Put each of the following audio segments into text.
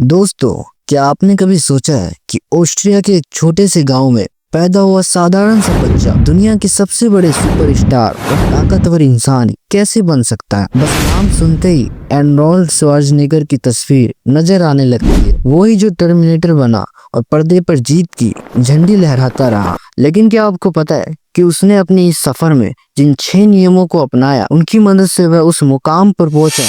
दोस्तों, क्या आपने कभी सोचा है कि ऑस्ट्रिया के एक छोटे से गांव में पैदा हुआ साधारण सा बच्चा दुनिया के सबसे बड़े सुपरस्टार और ताकतवर इंसान कैसे बन सकता है? बस नाम सुनते ही आर्नोल्ड श्वार्ज़नेगर की तस्वीर नजर आने लगती है। वही जो टर्मिनेटर बना और पर्दे पर जीत की झंडी लहराता रहा। लेकिन क्या आपको पता है कि उसने अपने इस सफर में जिन 6 नियमों को अपनाया, उनकी मदद से वह उस मुकाम पर पहुंचा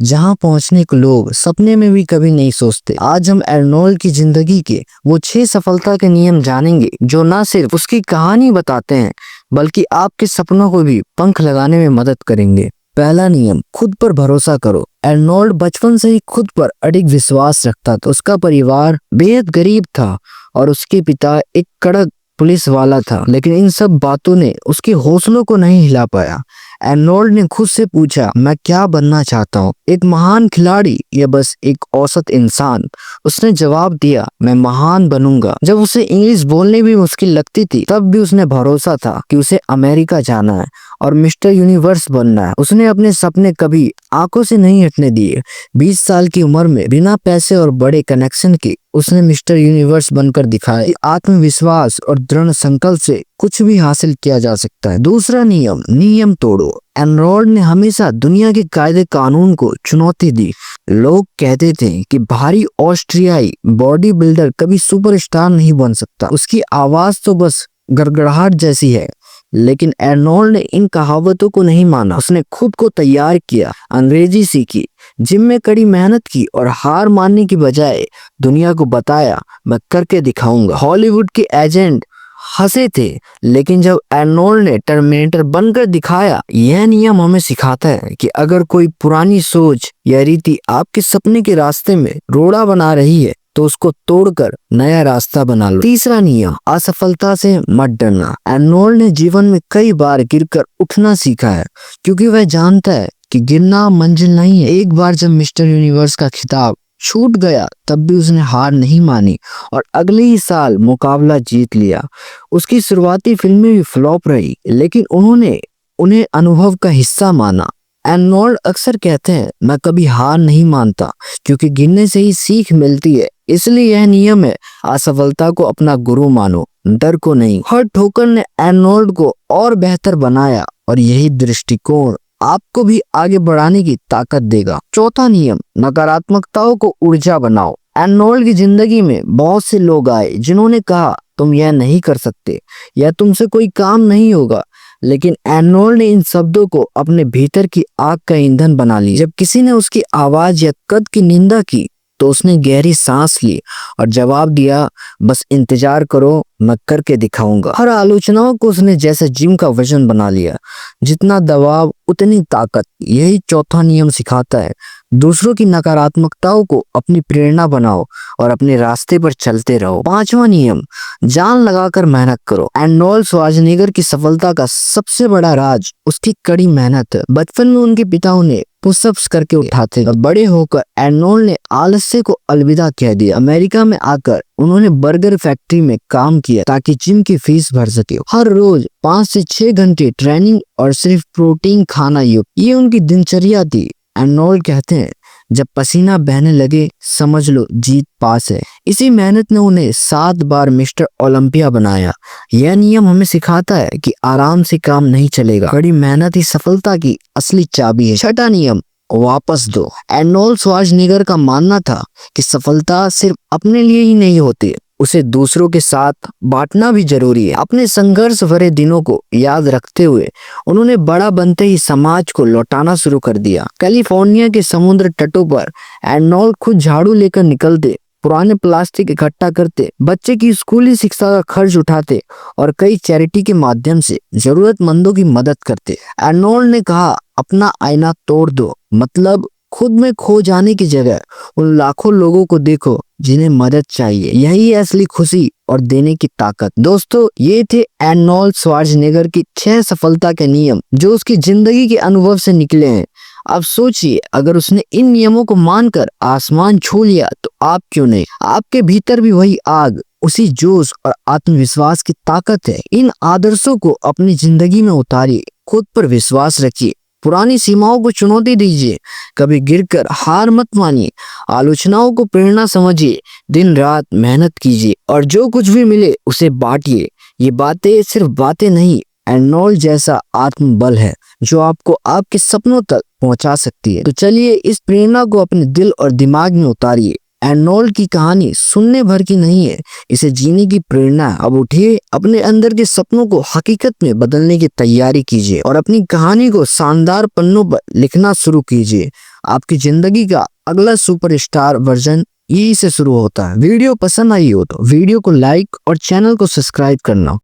जहां पहुंचने को लोग सपने में भी कभी नहीं सोचते। आज हम आर्नोल्ड की जिंदगी के वो 6 सफलता के नियम जानेंगे जो न सिर्फ उसकी कहानी बताते हैं बल्कि आपके सपनों को भी पंख लगाने में मदद करेंगे। पहला नियम, खुद पर भरोसा करो। आर्नोल्ड बचपन से ही खुद पर अडिग विश्वास रखता था। उसका परिवार बेहद गरीब था और उसके पिता एक कड़क पुलिस वाला था, लेकिन इन सब बातों ने उसके हौसलों को नहीं हिला पाया। आर्नोल्ड ने खुद से पूछा, मैं क्या बनना चाहता हूँ, एक महान खिलाड़ी या बस एक औसत इंसान? उसने जवाब दिया, मैं महान बनूंगा। जब उसे इंग्लिश बोलने भी मुश्किल लगती थी, तब भी उसने भरोसा था कि उसे अमेरिका जाना है और मिस्टर यूनिवर्स बनना है। उसने अपने सपने कभी आंखों से नहीं हटने दिए। 20 साल की उम्र में बिना पैसे और बड़े कनेक्शन के उसने मिस्टर यूनिवर्स बनकर दिखाया। आत्मविश्वास और दृढ़ संकल्प से कुछ भी हासिल किया जा सकता है। दूसरा नियम, नियम तोड़ो। आर्नोल्ड ने हमेशा दुनिया के कायदे कानून को चुनौती दी। लोग कहते थे कि भारी ऑस्ट्रियाई बॉडी बिल्डर कभी सुपरस्टार नहीं बन सकता, उसकी आवाज तो बस गड़गड़ाहट जैसी है। लेकिन आर्नोल्ड ने इन कहावतों को नहीं माना। उसने खुद को तैयार किया, अंग्रेजी सीखी, जिम में कड़ी मेहनत की और हार मानने की बजाय दुनिया को बताया, मैं करके दिखाऊंगा। हॉलीवुड के एजेंट हंसे थे, लेकिन जब आर्नोल्ड ने टर्मिनेटर बनकर दिखाया, यह नियम हमें सिखाता है कि अगर कोई पुरानी सोच या रीति आपके सपने के रास्ते में रोड़ा बना रही है तो उसको तोड़कर नया रास्ता बना लो। तीसरा नियम, असफलता से मत डरना। आर्नोल्ड ने जीवन में कई बार गिरकर उठना सीखा है, क्योंकि वह जानता है कि गिरना मंजिल नहीं है। एक बार जब मिस्टर यूनिवर्स का खिताब छूट गया, तब भी उसने हार नहीं मानी और अगले ही साल मुकाबला जीत लिया। उसकी शुरुआती फिल्में भी फ्लॉप रही, लेकिन उन्होंने उन्हें अनुभव का हिस्सा माना। आर्नोल्ड अक्सर कहते हैं, मैं कभी हार नहीं मानता, क्योंकि गिरने से ही सीख मिलती है। इसलिए यह नियम है, असफलता को अपना गुरु मानो, डर को नहीं। हर ठोकर ने आर्नोल्ड को और बेहतर बनाया और यही दृष्टिकोण आपको भी आगे बढ़ाने की ताकत देगा। चौथा नियम, नकारात्मकताओं को ऊर्जा बनाओ। आर्नोल्ड की जिंदगी में बहुत से लोग आए जिन्होंने कहा, तुम यह नहीं कर सकते या तुमसे कोई काम नहीं होगा, लेकिन आर्नोल्ड ने इन शब्दों को अपने भीतर की आग का ईंधन बना लिया। जब किसी ने उसकी आवाज या कद की निंदा की, तो उसने गहरी सांस ली और जवाब दिया, बस इंतजार करो, मैं करके दिखाऊंगा। हर आलोचनाओं को उसने जैसे जिम का वजन बना लिया, जितना दबाव उतनी ताकत। यही चौथा नियम सिखाता है, दूसरों की नकारात्मकताओं को अपनी प्रेरणा बनाओ और अपने रास्ते पर चलते रहो। पांचवा नियम, जान लगाकर मेहनत करो। आर्नोल्ड श्वार्ज़नेगर की सफलता का सबसे बड़ा राज उसकी कड़ी मेहनत है। बचपन में उनके पिता उन्हें पुशअप्स करके उठाते और बड़े होकर आर्नोल्ड ने आलस्य को अलविदा कह दिया। अमेरिका में आकर उन्होंने बर्गर फैक्ट्री में काम किया ताकि जिम की फीस भर सके। हर रोज 5 से 6 घंटे ट्रेनिंग और सिर्फ प्रोटीन खाना ये उनकी दिनचर्या थी। आर्नोल्ड कहते हैं, जब पसीना बहने लगे समझ लो जीत पास है। इसी मेहनत ने उन्हें 7 बार मिस्टर ओलंपिया बनाया। यह नियम हमें सिखाता है कि आराम से काम नहीं चलेगा, कड़ी मेहनत ही सफलता की असली चाबी है। छठा नियम, वापस दो। आर्नोल्ड श्वार्ज़नेगर का मानना था कि सफलता सिर्फ अपने लिए ही नहीं होती, उसे दूसरों के साथ बांटना भी जरूरी है। अपने संघर्ष भरे दिनों को याद रखते हुए उन्होंने बड़ा बनते ही समाज को लौटाना शुरू कर दिया। कैलिफोर्निया के समुद्र तटों पर आर्नोल्ड खुद झाड़ू लेकर निकलते, पुराने प्लास्टिक इकट्ठा करते, बच्चे की स्कूली शिक्षा का खर्च उठाते और कई चैरिटी के माध्यम से जरूरतमंदों की मदद करते। आर्नोल्ड ने कहा, अपना आईना तोड़ दो, मतलब खुद में खो जाने की जगह उन लाखों लोगों को देखो जिन्हें मदद चाहिए। यही है असली खुशी और देने की ताकत। दोस्तों, ये थे आर्नोल्ड श्वार्ज़नेगर की 6 सफलता के नियम जो उसकी जिंदगी के अनुभव से निकले हैं। अब सोचिए, अगर उसने इन नियमों को मानकर आसमान छू लिया तो आप क्यों नहीं? आपके भीतर भी वही आग, उसी जोश और आत्मविश्वास की ताकत है। इन आदर्शों को अपनी जिंदगी में उतारिए, खुद पर विश्वास रखिए पुरानी सीमाओं को चुनौती दीजिए, कभी गिरकर हार मत मानिए, आलोचनाओं को प्रेरणा समझिए, दिन रात मेहनत कीजिए और जो कुछ भी मिले उसे बांटिए। ये बातें सिर्फ बातें नहीं, एर्नोल्ड जैसा आत्मबल है जो आपको आपके सपनों तक पहुंचा सकती है। तो चलिए इस प्रेरणा को अपने दिल और दिमाग में उतारिए। एर्नोल्ड की कहानी सुनने भर की नहीं है, इसे जीने की प्रेरणा है। अब उठिए, अपने अंदर के सपनों को हकीकत में बदलने की तैयारी कीजिए और अपनी कहानी को शानदार पन्नों पर लिखना शुरू कीजिए। आपकी जिंदगी का अगला सुपरस्टार वर्जन यही से शुरू होता है। वीडियो पसंद आई हो तो वीडियो को लाइक और चैनल को सब्सक्राइब करना।